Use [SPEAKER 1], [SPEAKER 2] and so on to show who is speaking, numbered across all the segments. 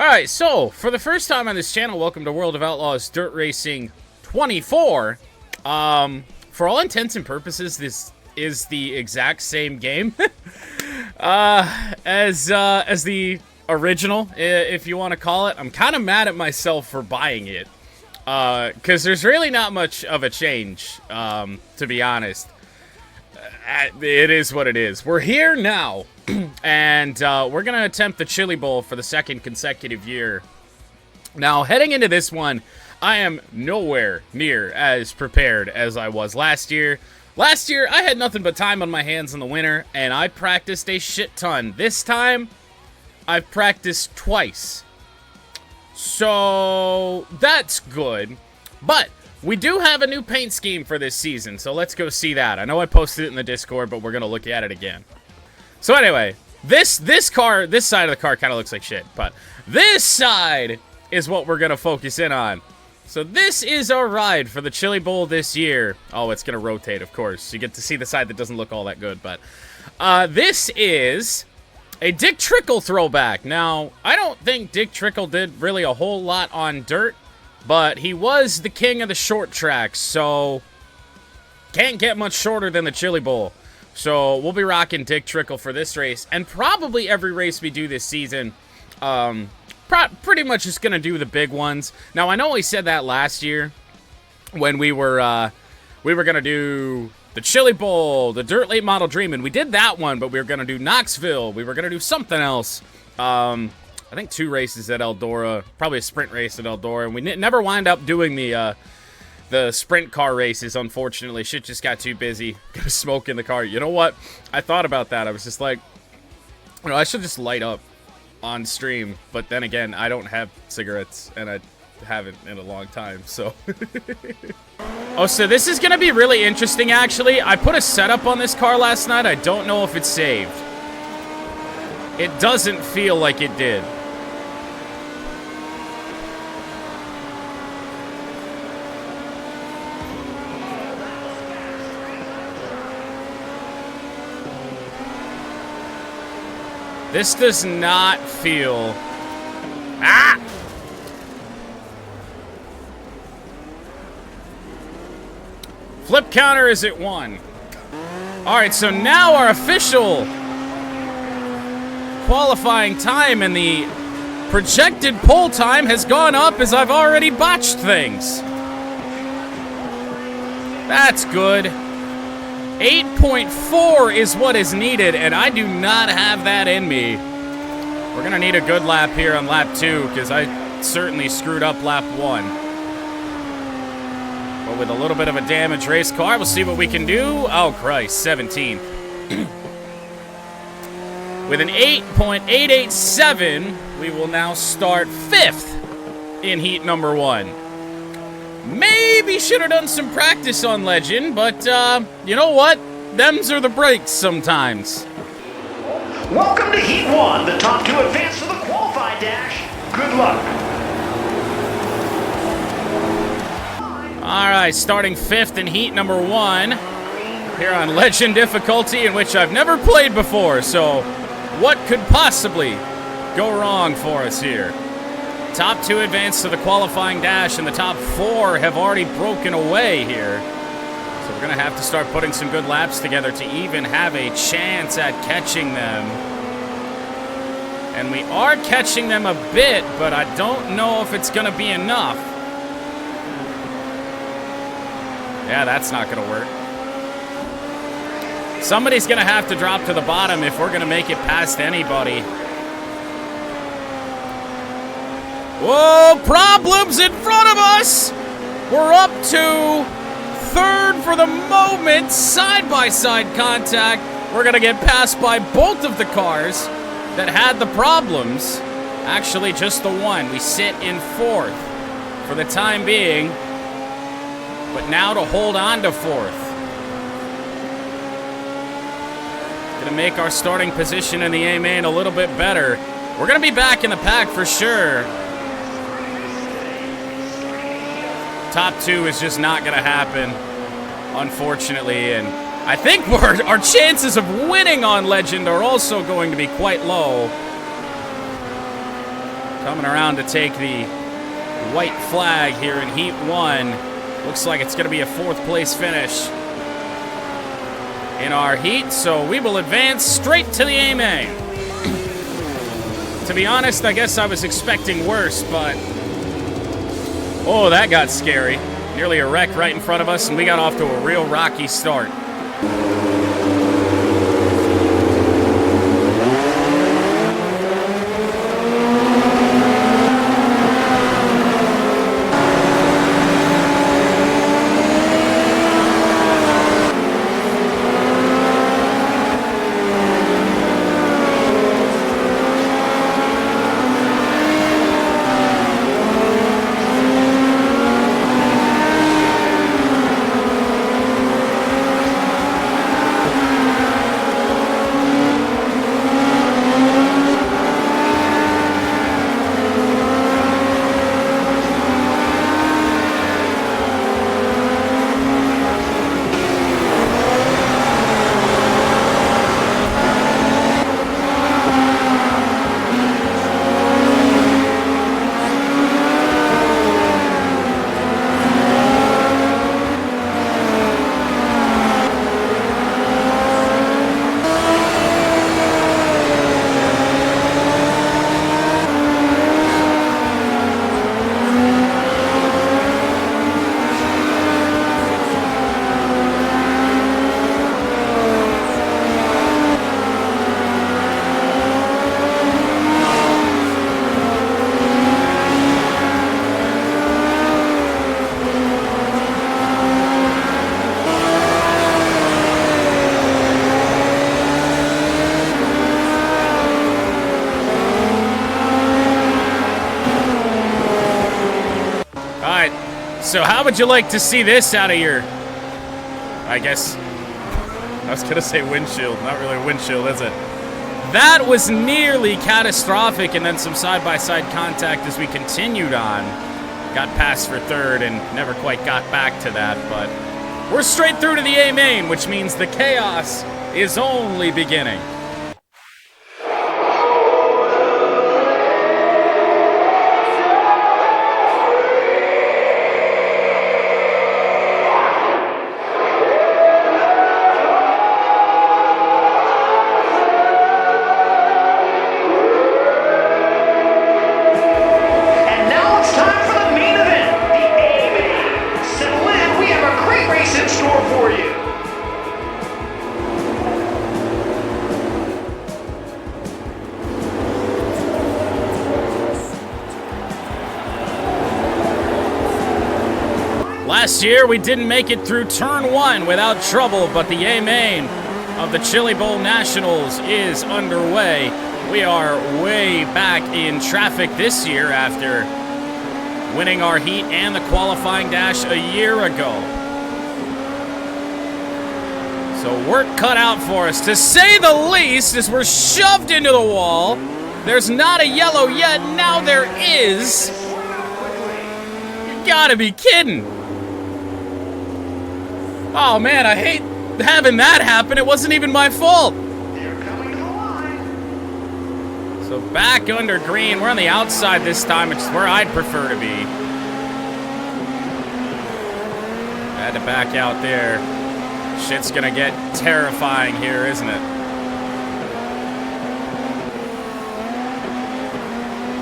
[SPEAKER 1] Alright, so, for the first time on this channel, welcome to World of Outlaws Dirt Racing 24. For all intents and purposes, this is the exact same game as the original, if you want to call it. I'm kind of mad at myself for buying it, because there's really not much of a change, to be honest. It is what it is. We're here now, and we're going to attempt the Chili Bowl for the second consecutive year. Now, heading into this one, I am nowhere near as prepared as I was last year. Last year, I had nothing but time on my hands in the winter, and I practiced a shit ton. This time, I've practiced twice. So, that's good. But we do have a new paint scheme for this season, so let's go see that. I know I posted it in the Discord, but we're going to look at it again. So anyway, this side of the car kind of looks like shit, but this side is what we're going to focus in on. So this is our ride for the Chili Bowl this year. Oh, it's going to rotate, of course. You get to see the side that doesn't look all that good, but this is a Dick Trickle throwback. Now, I don't think Dick Trickle did really a whole lot on dirt, but he was the king of the short tracks, so can't get much shorter than the Chili Bowl. So we'll be rocking Dick Trickle for this race, and probably every race we do this season. Pretty much just gonna do the big ones. Now I know we said that last year when we were gonna do the Chili Bowl, the Dirt Late Model Dream, and we did that one, but we were gonna do Knoxville. We were gonna do something else. I think 2 races at Eldora, probably a sprint race at Eldora, and we never wind up doing the sprint car races, unfortunately. Shit just got too busy. Gonna smoke in the car. You know what? I thought about that. I was just like, you know, I should just light up on stream, but then again, I don't have cigarettes, and I haven't in a long time, so. Oh, so this is gonna be really interesting, actually. I put a setup on this car last night. I don't know if it's saved. It doesn't feel like it did. This does not feel... Ah! Flip counter is at 1. Alright, so now our official qualifying time and the projected pole time has gone up as I've already botched things. That's good. 8.4 is what is needed, and I do not have that in me. We're going to need a good lap here on lap 2, because I certainly screwed up lap 1. But with a little bit of a damaged race car, we'll see what we can do. Oh, Christ, 17th. With an 8.887, we will now start 5th in heat number 1. Maybe should have done some practice on Legend, but, you know what? Them's are the breaks sometimes.
[SPEAKER 2] Welcome to Heat 1. The top 2 advance to the qualifying dash. Good luck.
[SPEAKER 1] Alright, starting 5th in Heat number 1. Here on Legend difficulty, in which I've never played before, so what could possibly go wrong for us here? Top 2 advance to the qualifying dash, and the top 4 have already broken away here. So we're going to have to start putting some good laps together to even have a chance at catching them. And we are catching them a bit, but I don't know if it's going to be enough. Yeah, that's not going to work. Somebody's going to have to drop to the bottom if we're going to make it past anybody. Whoa, problems in front of us! We're up to 3rd for the moment, side-by-side contact. We're gonna get passed by both of the cars that had the problems. Actually, just the one. We sit in 4th for the time being, but now to hold on to 4th. Gonna make our starting position in the A-main a little bit better. We're gonna be back in the pack for sure. Top 2 is just not going to happen, unfortunately, and I think our chances of winning on Legend are also going to be quite low. Coming around to take the white flag here in Heat 1. Looks like it's going to be a 4th place finish in our heat, so we will advance straight to the A-main. To be honest, I guess I was expecting worse, but... oh, that got scary. Nearly a wreck right in front of us, and we got off to a real rocky start. So how would you like to see this out of your, I guess, I was going to say windshield. Not really a windshield, is it? That was nearly catastrophic, and then some side-by-side contact as we continued on. Got past for 3rd and never quite got back to that, but we're straight through to the A-main, which means the chaos is only beginning. Last year, we didn't make it through turn 1 without trouble, but the A-main of the Chili Bowl Nationals is underway. We are way back in traffic this year after winning our heat and the qualifying dash a year ago. So work cut out for us, to say the least, as we're shoved into the wall. There's not a yellow yet, now there is. You gotta be kidding. Oh man, I hate having that happen. It wasn't even my fault.
[SPEAKER 2] They're coming to the line.
[SPEAKER 1] So back under green. We're on the outside this time, which is where I'd prefer to be. Had to back out there. Shit's gonna get terrifying here, isn't it?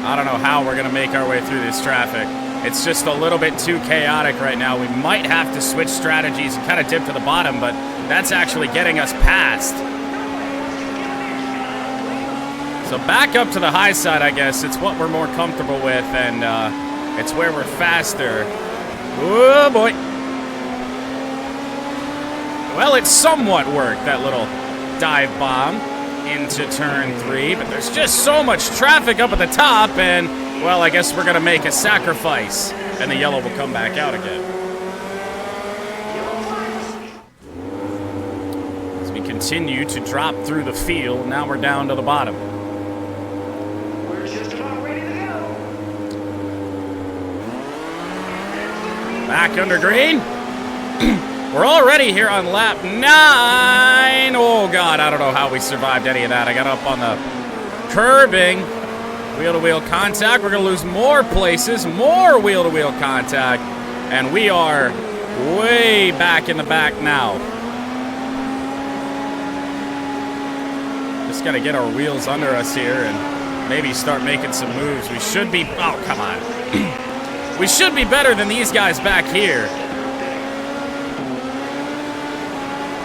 [SPEAKER 1] I don't know how we're gonna make our way through this traffic. It's just a little bit too chaotic right now. We might have to switch strategies and kind of dip to the bottom, but that's actually getting us past. So back up to the high side, I guess. It's what we're more comfortable with, and it's where we're faster. Oh, boy. Well, it somewhat worked, that little dive bomb into turn 3, but there's just so much traffic up at the top, and, well, I guess we're going to make a sacrifice, and the yellow will come back out again. As we continue to drop through the field, now we're down to the bottom.
[SPEAKER 2] We're just about ready to go.
[SPEAKER 1] Back under green. We're already here on lap 9. Oh, God, I don't know how we survived any of that. I got up on the curbing. Wheel-to-wheel contact. We're going to lose more places. More wheel-to-wheel contact. And we are way back in the back now. Just got to get our wheels under us here and maybe start making some moves. We should be... Oh, come on. We should be better than these guys back here.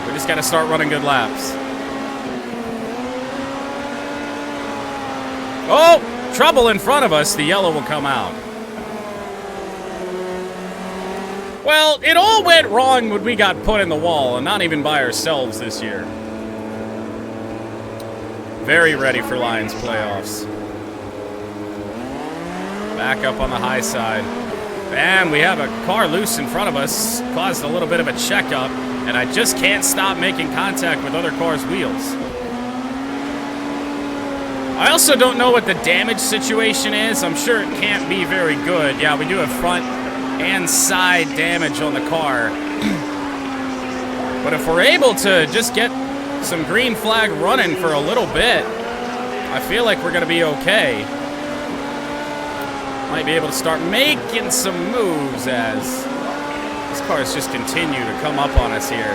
[SPEAKER 1] We just got to start running good laps. Oh! Trouble in front of us. The yellow will come out. Well, it all went wrong when we got put in the wall, and not even by ourselves this year. Very ready for Lions playoffs. Back up on the high side. And we have a car loose in front of us. Caused a little bit of a checkup, and I just can't stop making contact with other cars' wheels. I also don't know what the damage situation is. I'm sure it can't be very good. Yeah, we do have front and side damage on the car. But if we're able to just get some green flag running for a little bit, I feel like we're going to be okay. Might be able to start making some moves as these cars just continue to come up on us here.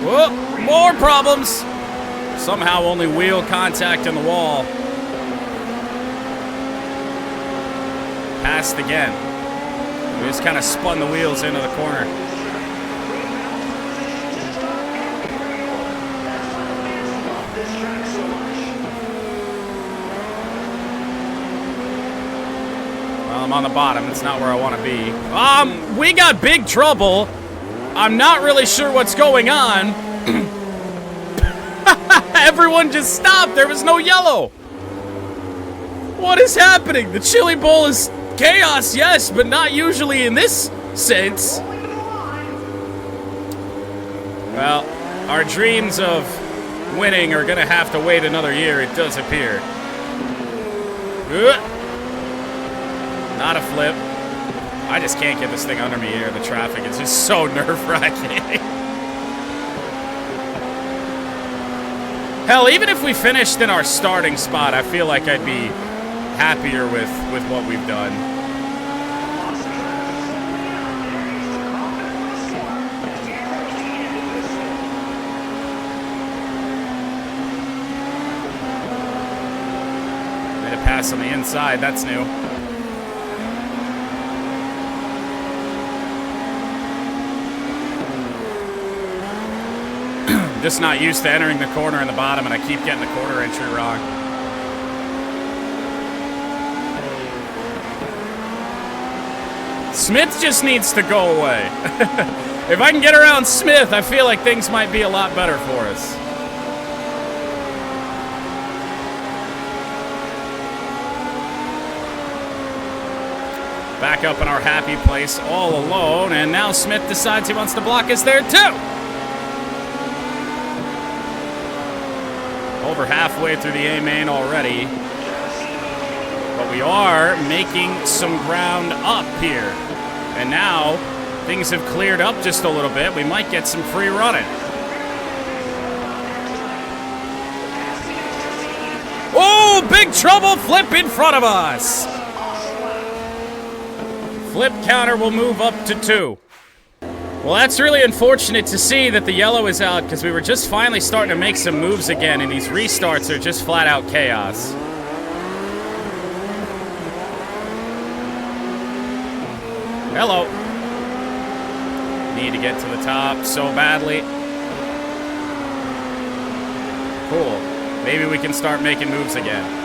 [SPEAKER 1] Whoa, more problems. Somehow only wheel contact in the wall. Passed again. We just kind of spun the wheels into the corner. Well, I'm on the bottom. It's not where I want to be. We got big trouble. I'm not really sure what's going on. Everyone just stopped. There was no yellow. What is happening? The Chili Bowl is chaos, yes, but not usually in this sense. Well, our dreams of winning are going to have to wait another year, it does appear. Not a flip. I just can't get this thing under me here. The traffic is just so nerve-wracking. Hell, even if we finished in our starting spot, I feel like I'd be happier with what we've done. Made a pass on the inside. That's new. Just not used to entering the corner in the bottom, and I keep getting the quarter entry wrong. Smith just needs to go away. If I can get around Smith, I feel like things might be a lot better for us. Back up in our happy place all alone, and now Smith decides he wants to block us there too. Over halfway through the A main already. But we are making some ground up here. And now things have cleared up just a little bit. We might get some free running. Oh, big trouble flip in front of us. Flip counter will move up to 2. Well, that's really unfortunate to see that the yellow is out because we were just finally starting to make some moves again, and these restarts are just flat out chaos. Hello. Need to get to the top so badly. Cool. Maybe we can start making moves again.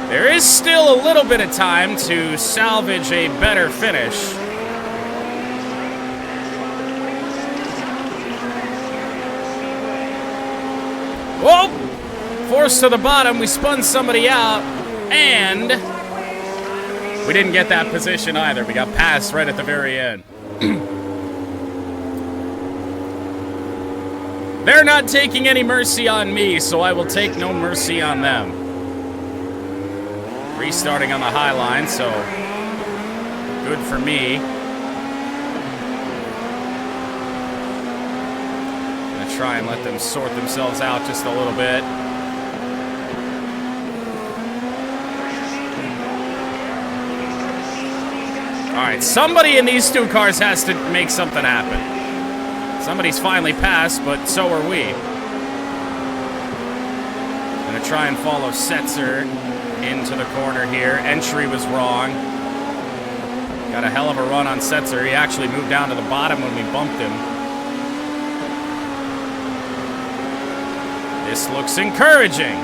[SPEAKER 1] There is still a little bit of time to salvage a better finish. Whoa! Forced to the bottom, we spun somebody out, and we didn't get that position either. We got passed right at the very end. They're not taking any mercy on me, so I will take no mercy on them. Restarting on the high line, so good for me. try and let them sort themselves out just a little bit. Alright, somebody in these two cars has to make something happen. Somebody's finally passed, but so are we. Gonna try and follow Setzer into the corner here. Entry was wrong. Got a hell of a run on Setzer. He actually moved down to the bottom when we bumped him. This looks encouraging.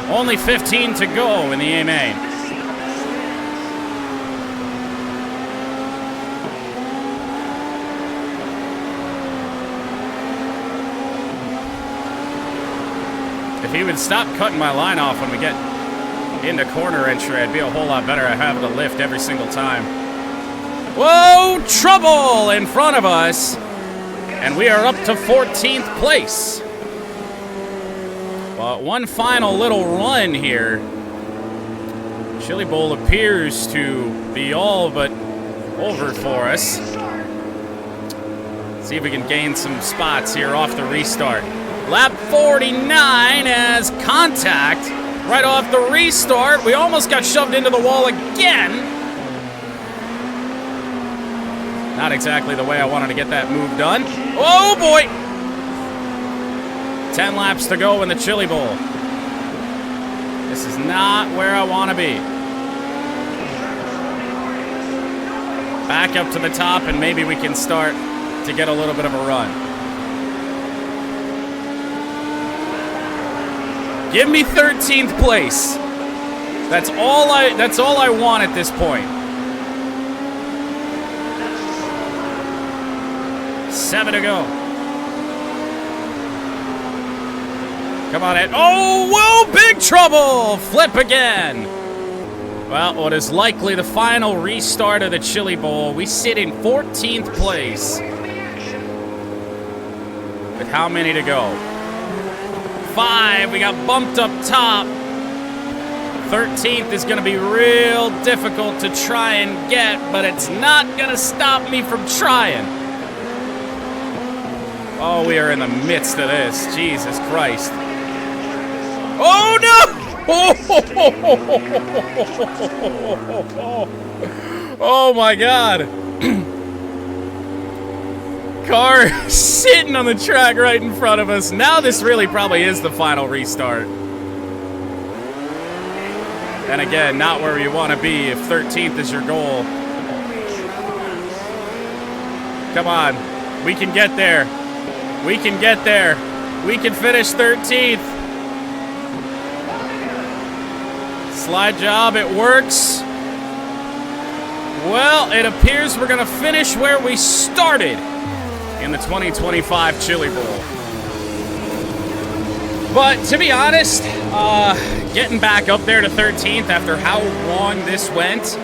[SPEAKER 1] Only 15 to go in the A main. If he would stop cutting my line off when we get into corner entry, I'd be a whole lot better at having to lift every single time. Whoa, trouble in front of us. And we are up to 14th place. Well, one final little run here. Chili Bowl appears to be all but over for us. See if we can gain some spots here off the restart. Lap 49 as contact right off the restart. We almost got shoved into the wall again. Not exactly the way I wanted to get that move done. Oh boy! 10 laps to go in the Chili Bowl. This is not where I want to be. Back up to the top and maybe we can start to get a little bit of a run. Give me 13th place. That's all I want at this point. 7 to go. Come on, Ed. Oh, whoa, big trouble! Flip again. Well, what is likely the final restart of the Chili Bowl. We sit in 14th place. With how many to go? 5, we got bumped up top. 13th is gonna be real difficult to try and get, but it's not gonna stop me from trying. Oh, we are in the midst of this. Jesus Christ. Oh no! Oh my God. Car sitting on the track right in front of us. Now this really probably is the final restart. And again, not where you want to be if 13th is your goal. Come on. We can get there. We can get there. We can finish 13th. Slide job, it works. Well, it appears we're going to finish where we started in the 2025 Chili Bowl. But to be honest, getting back up there to 13th after how long this went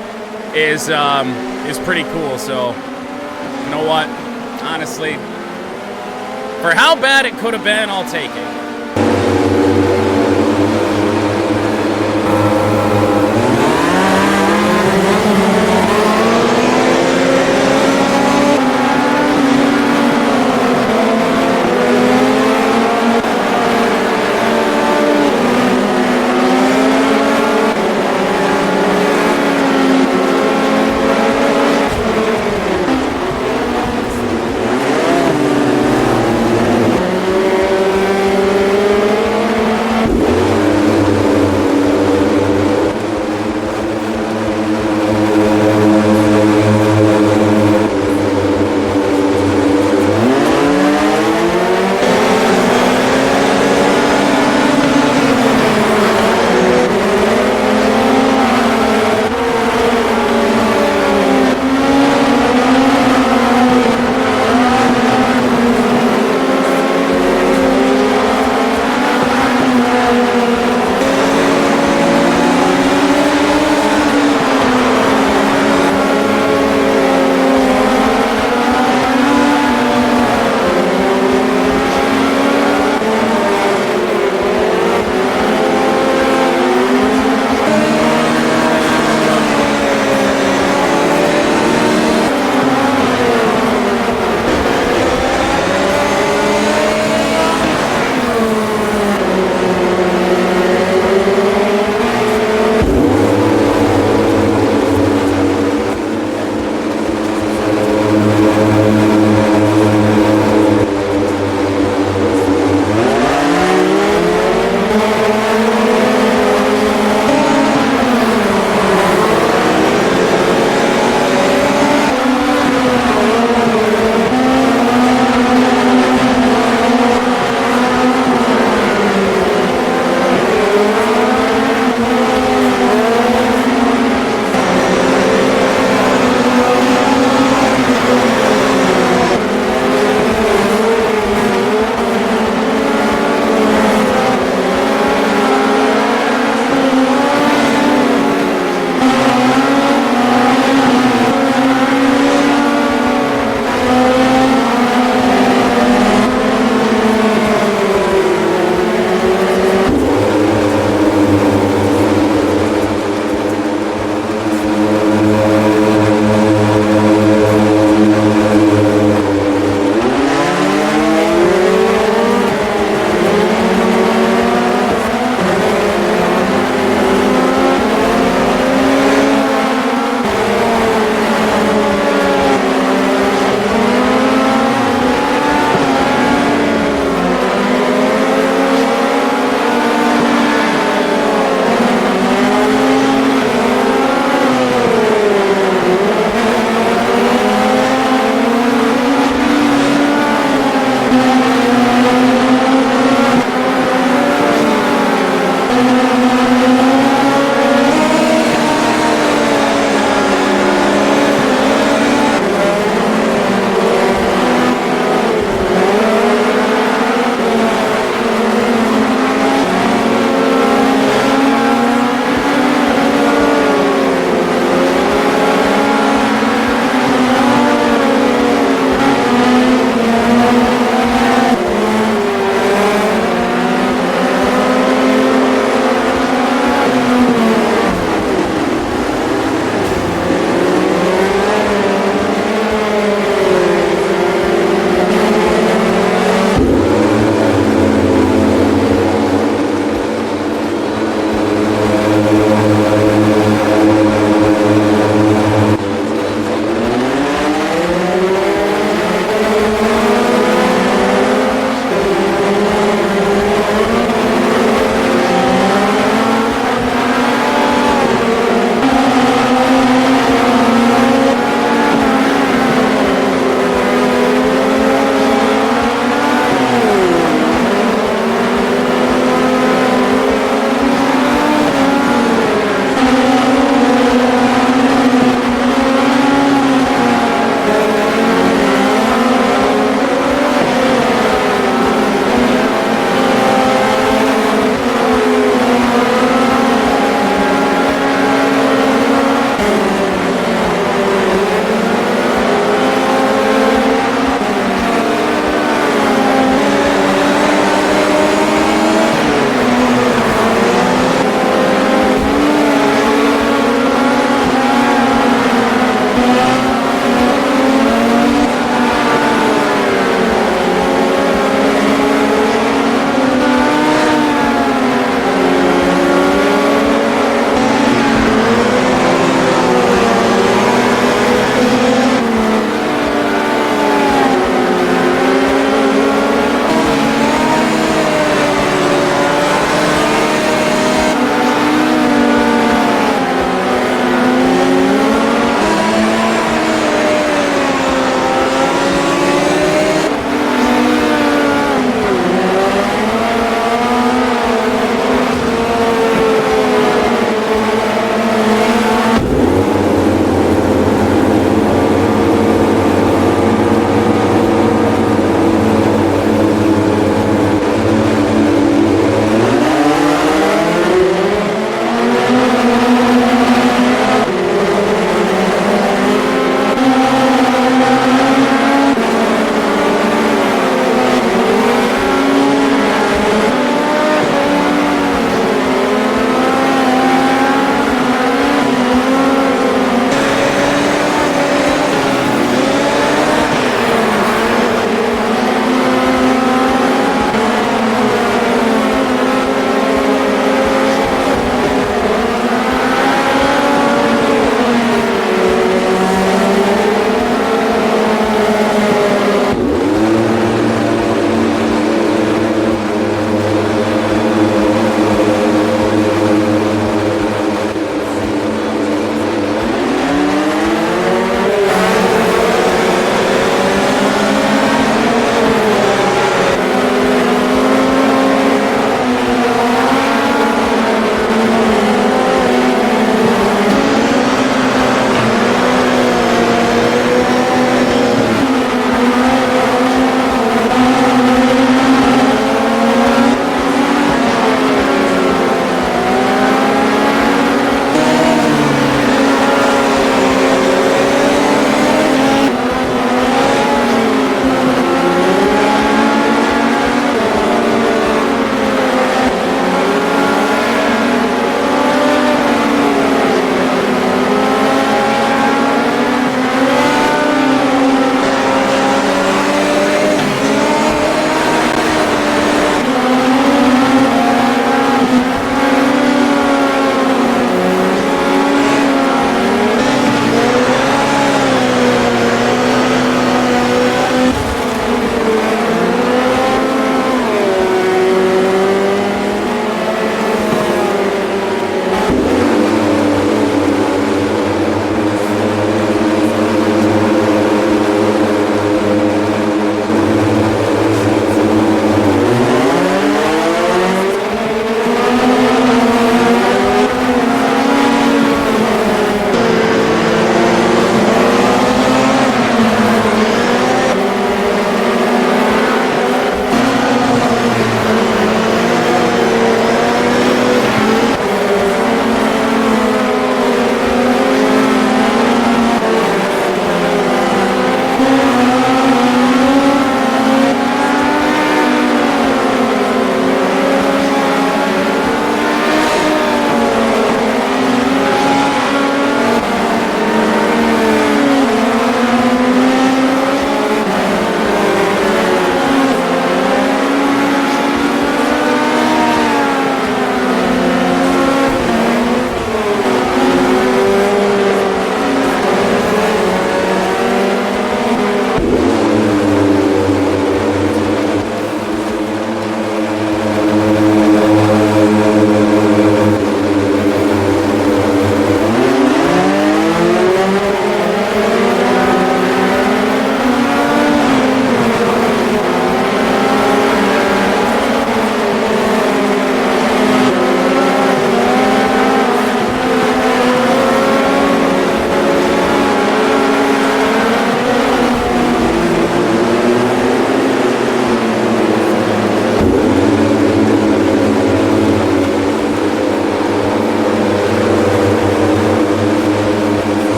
[SPEAKER 1] is pretty cool. So, you know what? Honestly, for how bad it could have been, I'll take it.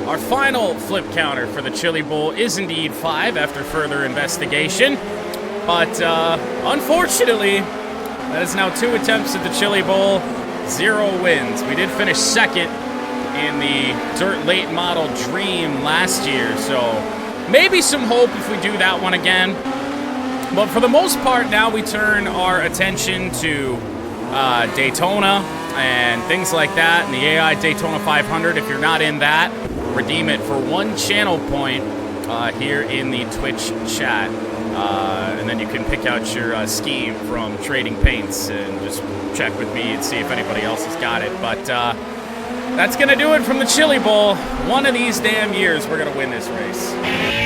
[SPEAKER 1] Our final flip counter for the Chili Bowl is indeed 5 after further investigation. But unfortunately, that is now 2 attempts at the Chili Bowl, 0 wins. We did finish second in the Dirt Late Model Dream last year, so maybe some hope if we do that one again. But for the most part, now we turn our attention to Daytona and things like that, and the AI Daytona 500. If you're not in that, redeem it for 1 channel point here in the Twitch chat. And then you can pick out your scheme from Trading Paints and just check with me and see if anybody else has got it. But that's going to do it from the Chili Bowl. One of these damn years, we're going to win this race.